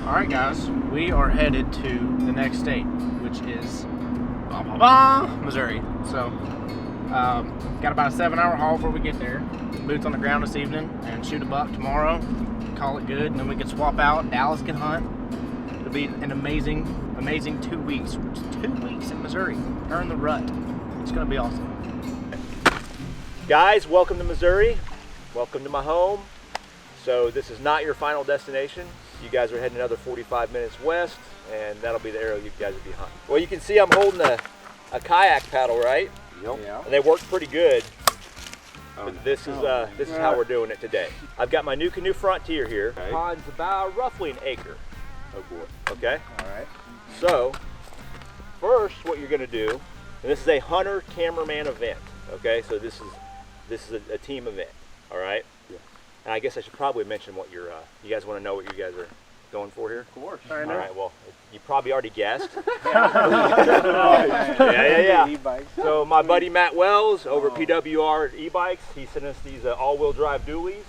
Alright guys, we are headed to the next state, which is Missouri. So, got about a 7-hour haul before we get there. Boots on the ground this evening and shoot a buck tomorrow. Call it good, and then we can swap out. Dallas can hunt. It'll be an amazing 2 weeks. 2 weeks in Missouri. Earn the rut. It's gonna be awesome. Guys, welcome to Missouri. Welcome to my home. So this is not your final destination. You guys are heading another 45 minutes west, and that'll be the area you guys will be hunting. Well, you can see I'm holding a kayak paddle, right? Yep. Yeah. And they work pretty good. But this is how we're doing it today. I've got my new canoe Frontier here. Okay. Pond's about roughly an acre. Oh boy. Okay. All right. So first, what you're going to do, and this is a hunter cameraman event. Okay. So this is a team event. All right. Yeah. And I guess I should probably mention what you guys want to know what you guys are going for here? Of course. All right, well, you probably already guessed. Yeah. E-bikes. So my buddy Matt Wells over at PWR E-Bikes, he sent us these all-wheel drive dualies,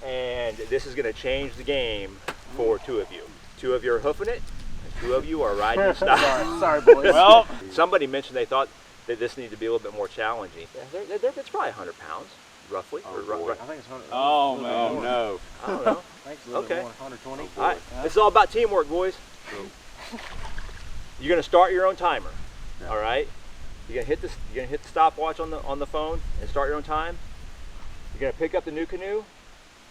and this is going to change the game for 2 of you. 2 of you are hoofing it, and 2 of you are riding the style. Sorry, boys. Well, somebody mentioned they thought that this needed to be a little bit more challenging. It's probably 100 pounds. Roughly. Oh, I think it's 100. Oh man, no. I don't know. I think it's a little Okay. more, 120. All right, this is all about teamwork, boys. You're gonna start your own timer. Yeah. All right. You're gonna hit the stopwatch on the phone and start your own time. You're gonna pick up the new canoe.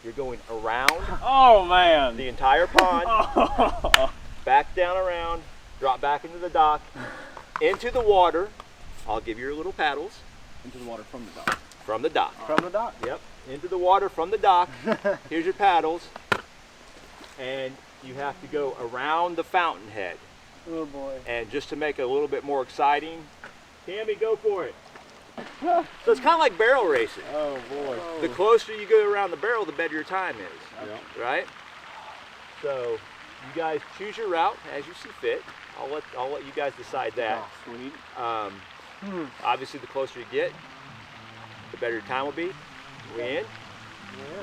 You're going around Oh man. the entire pond, back down around, drop back into the dock, into the water. I'll give you your little paddles. Into the water from the dock. From the dock. From the dock. Yep, into the water from the dock. Here's your paddles. And you have to go around the fountainhead. Oh boy. And just to make it a little bit more exciting, Tammy, go for it. So it's kind of like barrel racing. Oh boy. The closer you go around the barrel, the better your time is, Yeah. right? So you guys choose your route as you see fit. I'll let you guys decide that. Oh, sweet. Obviously, the closer you get, the better your time will be. We in?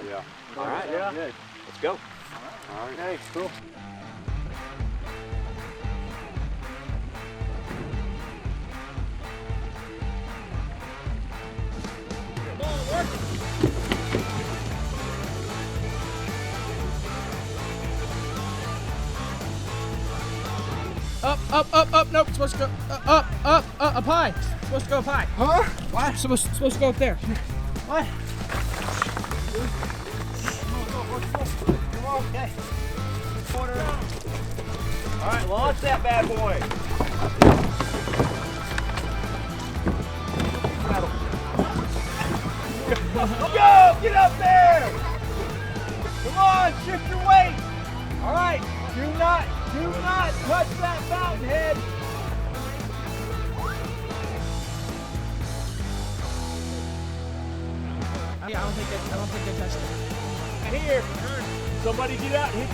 Yeah. All right. Yeah. Good. Let's go. All right. Hey, cool. Up, nope, supposed to go, up high. Supposed to go up high. Huh? What? Supposed to go up there. What? Come on, okay. All right, launch that bad boy. Go! Get up there! Come on, shift your weight. All right, do not touch that fountainhead. Yeah, I don't think they touched it. And here, somebody get out and hit.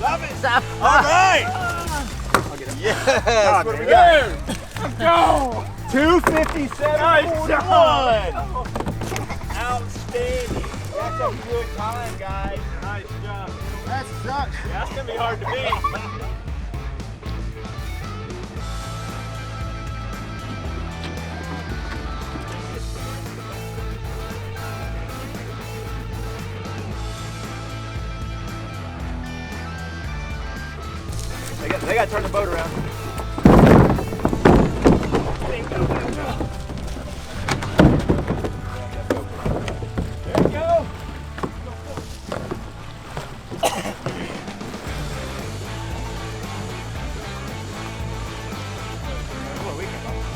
Love it. All right. Yes. What do we got? Let's go. 257.41. Outstanding. That's a good time, guys. Nice job. That sucks. Yeah, that's gonna be hard to beat. They got to turn the boat around. There you go. There you go.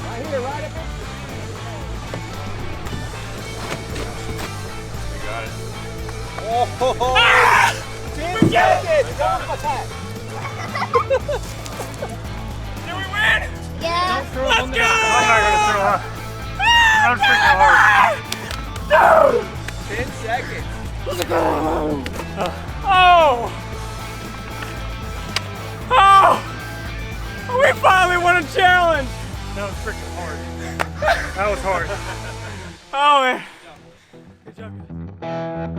Right here, right up here. We got it. Oh! 10 seconds! Don't attack! Did we win? Yeah. Let's go! I'm not gonna throw up. I'm freaking hard. 10 seconds. Oh! Oh! We finally won a challenge! That was freaking hard. That was hard. Oh man. Good job, guys.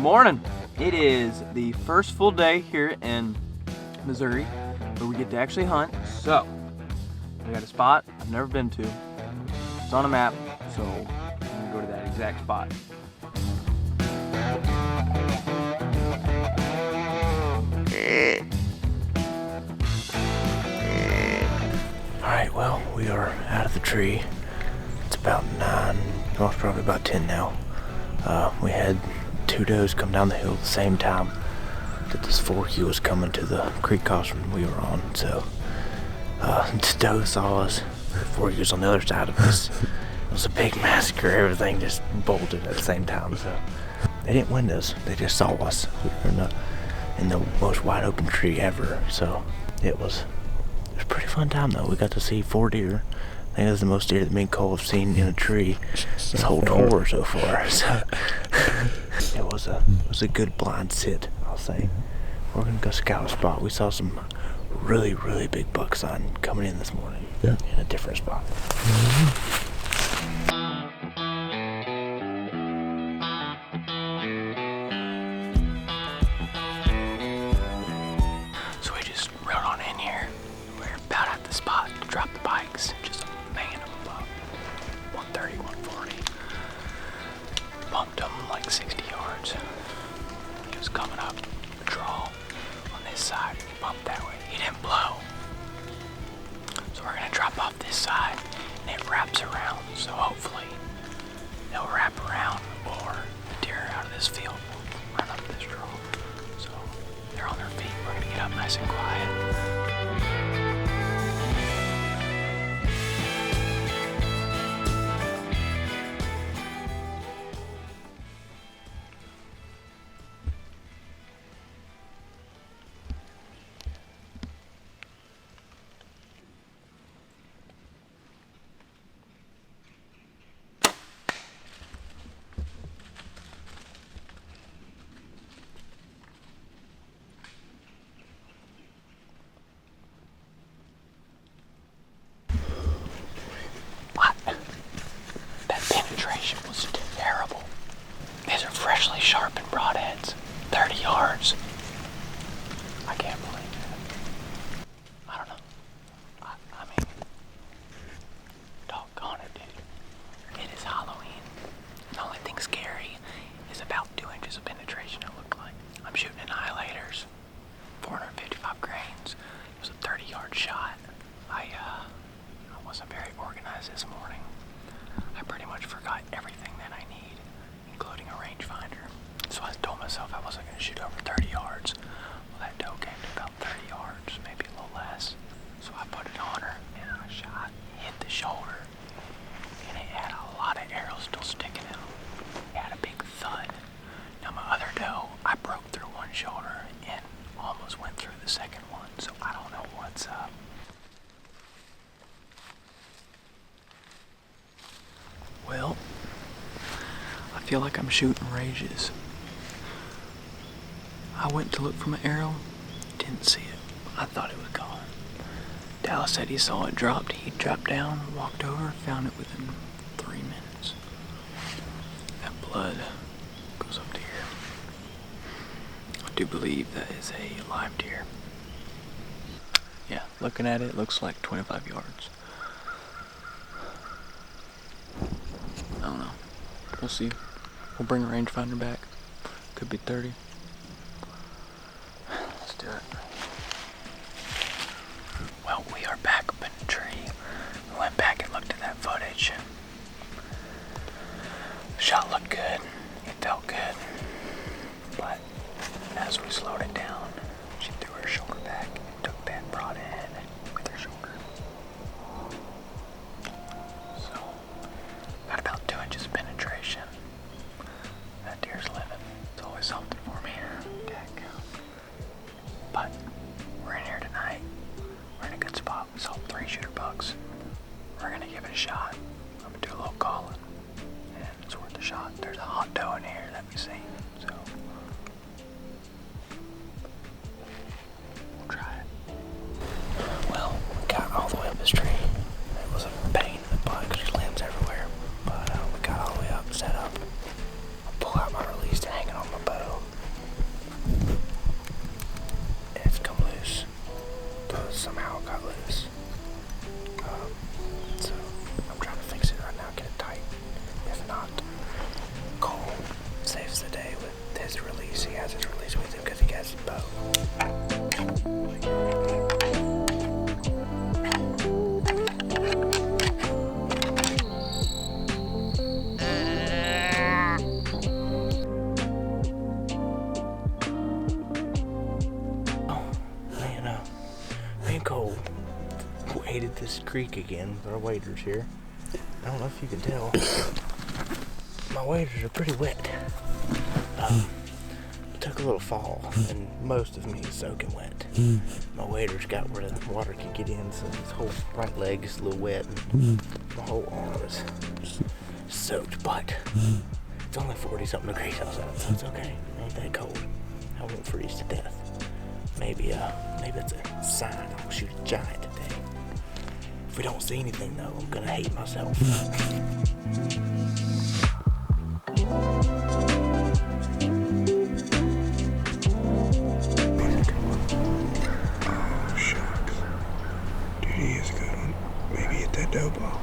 Morning. It is the first full day here in Missouri where we get to actually hunt. So we got a spot I've never been to. It's on a map, so I'm gonna go to that exact spot. Alright, well, we are out of the tree. It's about 9, well, it's probably about 10 now. We had 2 does come down the hill at the same time that this forky was coming to the creek crossing we were on. So the doe saw us. The forky was on the other side of us. It was a big massacre. Everything just bolted at the same time. So they didn't wind us. They just saw us. We were in the most wide open tree ever. So it was a pretty fun time though. We got to see 4 deer. I think that's the most deer that me and Cole have seen in a tree this whole tour so far. So it was a good blind sit, I'll say. We're gonna go scout a spot. We saw some really, really big buck sign coming in this morning in a different spot. So we just rode on in here. We're about at the spot to drop the bikes. Just a man of a buck. 130, 140. Bumped him like 60 yards. He was coming up a draw on this side. He bumped that way. He didn't blow. So we're gonna drop off this side and it wraps around. So hopefully they'll wrap around or the deer out of this field will run up this draw. So they're on their feet. We're gonna get up nice and quiet. Was terrible. These are freshly sharpened broadheads. 30 yards. I can't believe it. I don't know. I mean, doggone it, dude. It is Halloween. The only thing scary is about 2 inches of penetration, it looked like. I'm shooting annihilators. 455 grains. It was a 30-yard shot. I wasn't very organized this morning. I pretty much forgot everything that I need, including a rangefinder. So I told myself I wasn't going to shoot over 30 yards. Well, that doe came to about 30 yards, maybe a little less. So I put it on her, and I shot, hit the shoulder, and it had a lot of arrows still sticking out. It had a big thud. Now my other doe, I broke through one shoulder and almost went through the second one, so I don't know what's up. Well, I feel like I'm shooting rages. I went to look for my arrow, didn't see it. I thought it was gone. Dallas said he saw it dropped. He dropped down, walked over, found it within 3 minutes. That blood goes up to here. I do believe that is a live deer. Yeah, looking at it, it looks like 25 yards. I don't know. We'll see. We'll bring a rangefinder back. Could be 30. Let's do it. Well, we are back up in the tree. We went back and looked at that footage. The shot looked good. It felt good. But as we slowed it down, she threw her shoulder back and took that broadhead with her shoulder. So, got about 2 inches of penetration. That deer's living. It's always something for me. Heck. But we're in here tonight. We're in a good spot. We saw 3 shooter bucks. We're gonna give it a shot. I'm gonna do a little calling. And it's worth a shot. There's a hot doe in here that we seen. So we'll try it. Well, we got all the way up this tree. It was a pain in the butt because there's limbs everywhere. But we got all the way up, set up. I'll pull out my release to hang it on my bow. hated this creek again with our waders here. I don't know if you can tell. My waders are pretty wet. Took a little fall, and most of me is soaking wet. My waders got where the water could get in, so this whole right leg is a little wet, and my whole arm is soaked, but it's only 40-something degrees outside, so it's okay. It ain't that cold. I won't freeze to death. Maybe it's a sign I'll shoot a giant today. If we don't see anything, though, I'm gonna hate myself. Oh, shucks. Dude, he is a good one. Maybe hit that dough ball.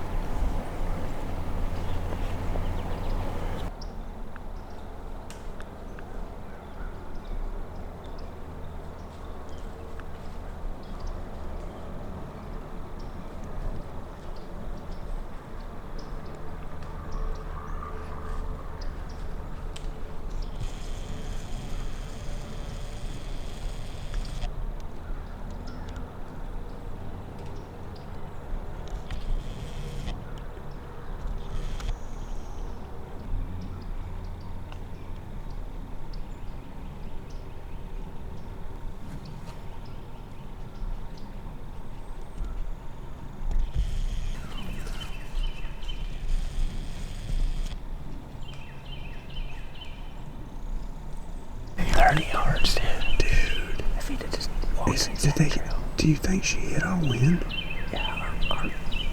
If he'd have just walked Do you think she hit our wind? Yeah,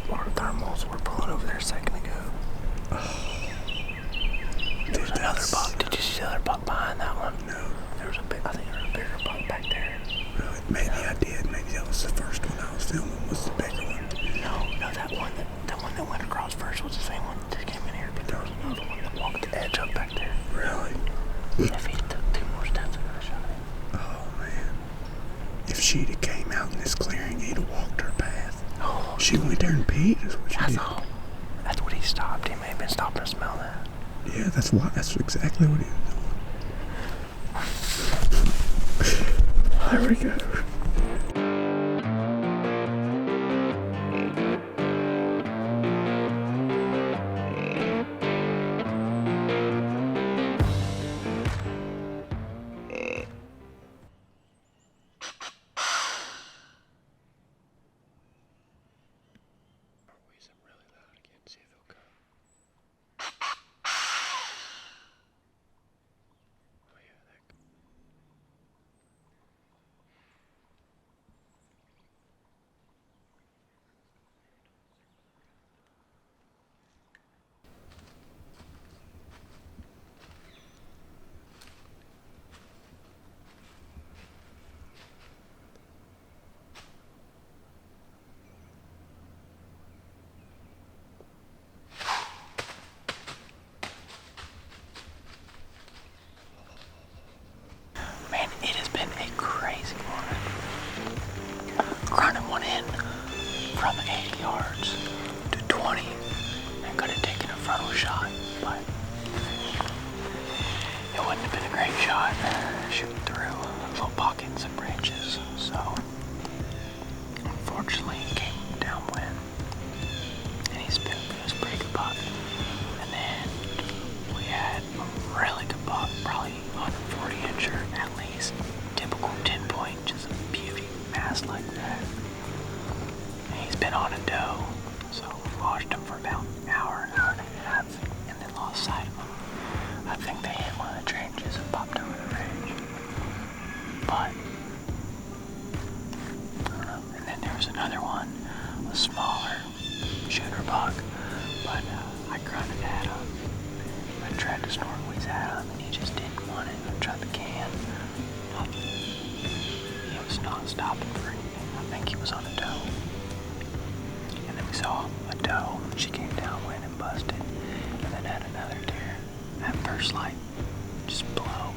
our thermals were pulling over there a second ago. There was another buck. Did you see the other buck behind that one? No. I think there was a bigger buck back there. Really? Maybe I did. Maybe that was the first one I was filming was the bigger one. No, that one that went across first was the same one that came in here, but there was another one that walked the edge up back there. Really? If he took 2 more steps, I would have shot him. Oh, man. If she'd have came out in this clearing, he'd have walked her path. Oh, She went there and peed, is what she did. That's what he stopped. He may have been stopping to smell that. Yeah, that's exactly what he was doing. There we go. Man, it has been a crazy morning. Grinding one in from 80 yards to 20 and could have taken a frontal shot, but it wouldn't have been a great shot shooting through little pockets and branches. So unfortunately it came downwind and he was a pretty good buck. And then we had a really good buck, probably 140 incher at least, typical 10 point, just a beauty mass like that. And he's been on a doe, so we watched him for about an hour and a half, and then lost sight of him. I think they hit one of the trenches and popped over the ridge. But I don't know. And then there was another one, a smaller shooter buck, but I grunted at him. I tried to snorkel at him and he just didn't want it. I tried the can. Nothing. He was not stopping for anything. I think he was on a doe. And then we saw a doe. She came downwind and busted. And then had another deer. At first light, just blow